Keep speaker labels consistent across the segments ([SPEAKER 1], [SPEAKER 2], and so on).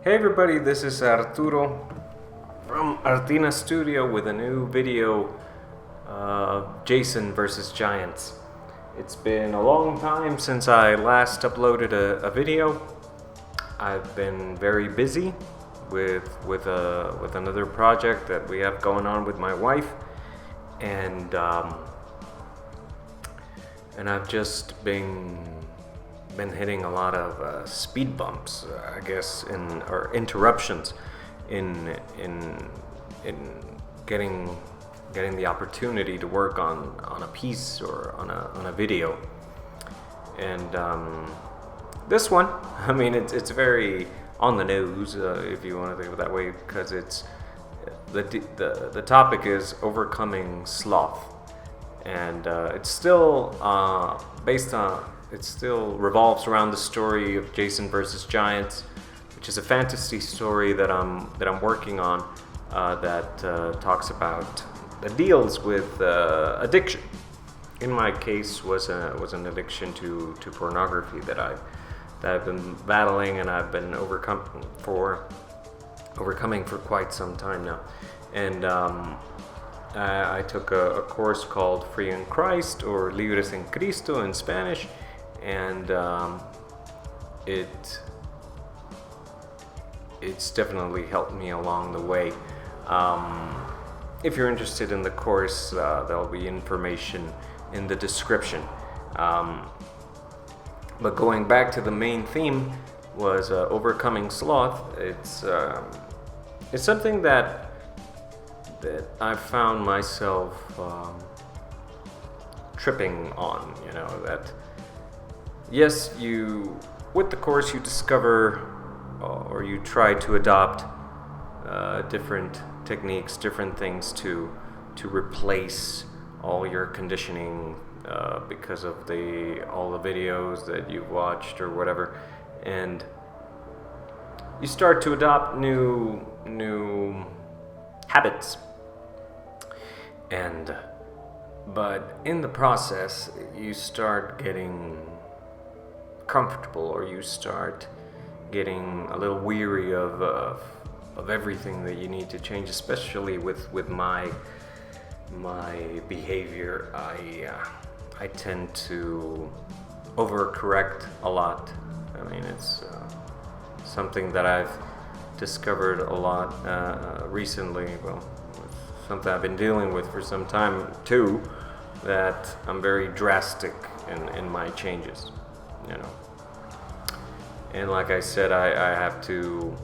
[SPEAKER 1] Hey everybody, this is Arturo from Artina Studio with a new video of Jason versus Giants. It's been a long time since I last uploaded a video. I've been very busy with another project that we have going on with my wife, and I've just been hitting a lot of speed bumps, I guess, or interruptions in getting the opportunity to work on a piece or on a video. And this one, I mean, it's very on the nose, if you want to think of it that way, because it's the topic is overcoming sloth, and it's still it still revolves around the story of Jason versus Giants, which is a fantasy story that I'm working on, that talks about, that deals with addiction. In my case, was an addiction to pornography that I've been battling, and I've been overcoming for quite some time now. And I took a course called Free in Christ, or Libres en Cristo in Spanish, and it's definitely helped me along the way. If you're interested in the course, there'll be information in the description. But going back to the main theme, was overcoming sloth. It's something that I found myself tripping on. You know, that yes, with the course you discover, or you try to adopt different techniques, different things to replace all your conditioning, because of all the videos that you've watched or whatever, and you start to adopt new habits, but in the process you start getting comfortable, or you start getting a little weary of everything that you need to change, especially with my behavior. I tend to overcorrect a lot. I mean, it's something that I've discovered a lot recently. Well, something I've been dealing with for some time too, that I'm very drastic in my changes, you know. And like I said, I have to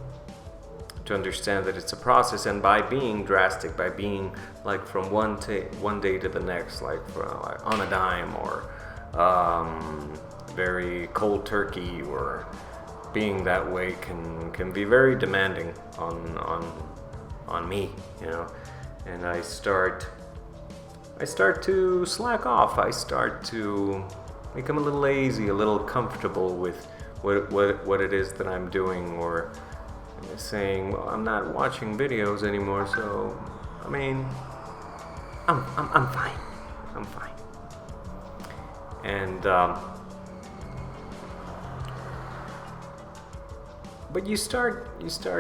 [SPEAKER 1] understand that it's a process, and by being drastic, by being like from one day to the next, like on a dime, or very cold turkey, or being that way can be very demanding on me, you know. And I start to slack off. I start to become a little lazy, a little comfortable with what it is that I'm doing, or saying, well, I'm not watching videos anymore, so I mean, I'm fine. I'm fine. And but you start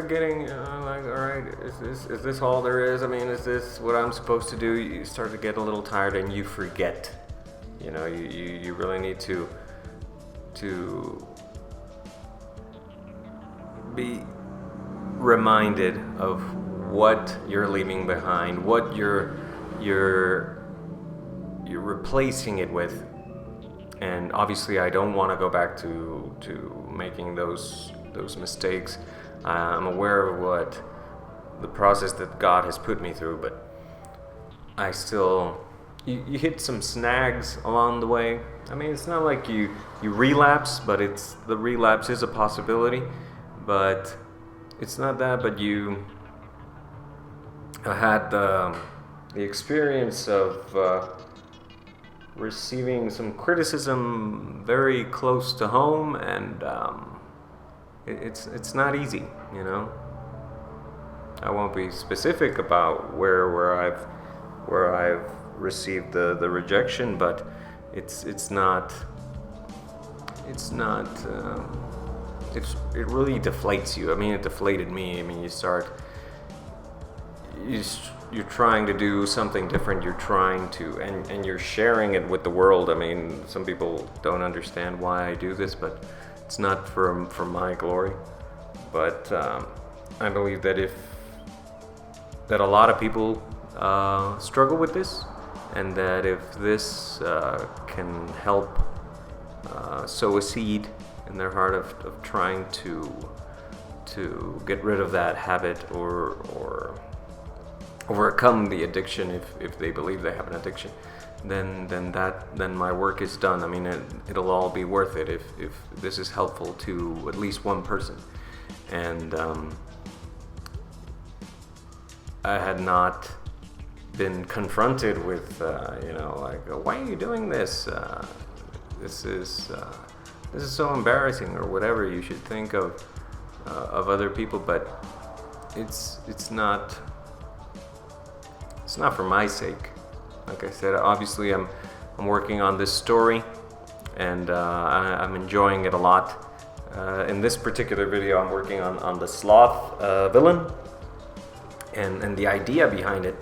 [SPEAKER 1] getting like, all right, is this all there is? I mean, is this what I'm supposed to do? You start to get a little tired, and you forget. You know, you really need to be reminded of what you're leaving behind, what you're replacing it with. And obviously I don't want to go back to making those mistakes. I'm aware of what the process that God has put me through, but I still, you hit some snags along the way. I mean, it's not like you relapse, but the relapse is a possibility, but it's not that. But I had the experience of receiving some criticism very close to home, and it's not easy, you know. I won't be specific about where I've received the rejection, but it's not it really deflates you. I mean, it deflated me. I mean, you're trying to do something different. You're trying to, and you're sharing it with the world. I mean, some people don't understand why I do this, but it's not for my glory. But I believe that a lot of people struggle with this, and that if this can help sow a seed in their heart of trying to get rid of that habit or overcome the addiction, if they believe they have an addiction, then my work is done. I mean, it'll all be worth it if this is helpful to at least one person. And I had not been confronted with like, why are you doing this? This is so embarrassing, or whatever you should think of other people. But it's not for my sake. Like I said, obviously I'm working on this story, and I'm enjoying it a lot. In this particular video, I'm working on the Sloth villain, and the idea behind it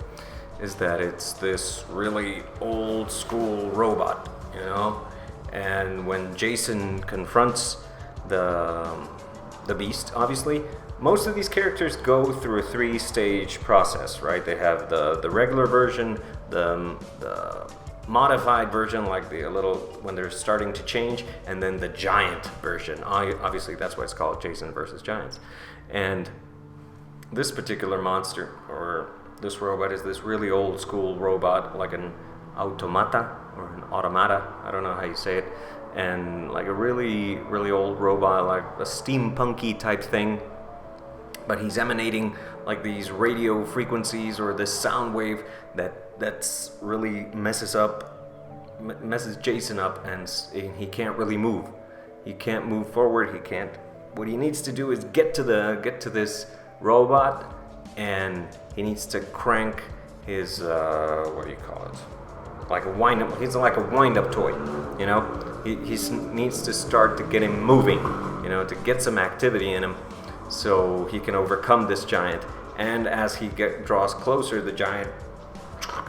[SPEAKER 1] is that it's this really old school robot, and when Jason confronts the beast, obviously most of these characters go through a 3-stage process, right? They have the regular version, the modified version, like the little when they're starting to change, and then the giant version. Obviously that's why it's called Jason versus Giants. And this particular monster, or this robot, is this really old school robot, like an automata or an automata, I don't know how you say it, and like a really, really old robot, like a steampunky type thing. But he's emanating like these radio frequencies, or this sound wave that's really messes Jason up, and he can't really move. He can't move forward. He can't. What he needs to do is get to this robot, and he needs to crank his what do you call it? Like a wind-up. He's like a wind-up toy, He needs to start to get him moving, to get some activity in him, so he can overcome this giant. And as he draws closer, the giant,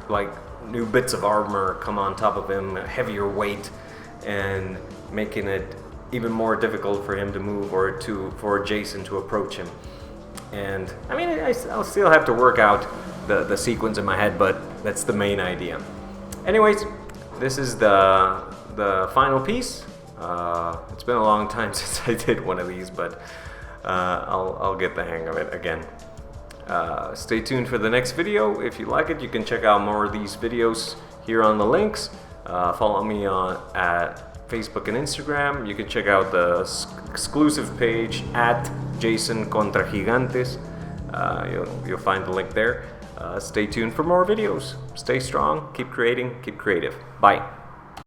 [SPEAKER 1] like, new bits of armor come on top of him, a heavier weight, and making it even more difficult for him to move, or for Jason to approach him. And I mean, I'll still have to work out the sequence in my head, but that's the main idea. Anyways, this is the final piece. It's been a long time since I did one of these, but I'll get the hang of it again. Stay tuned for the next video. If you like it, you can check out more of these videos here on the links. Follow me at Facebook and Instagram. You can check out the exclusive page at Jason Contra Gigantes. You'll find the link there. Stay tuned for more videos. Stay strong, keep creating, keep creative. Bye.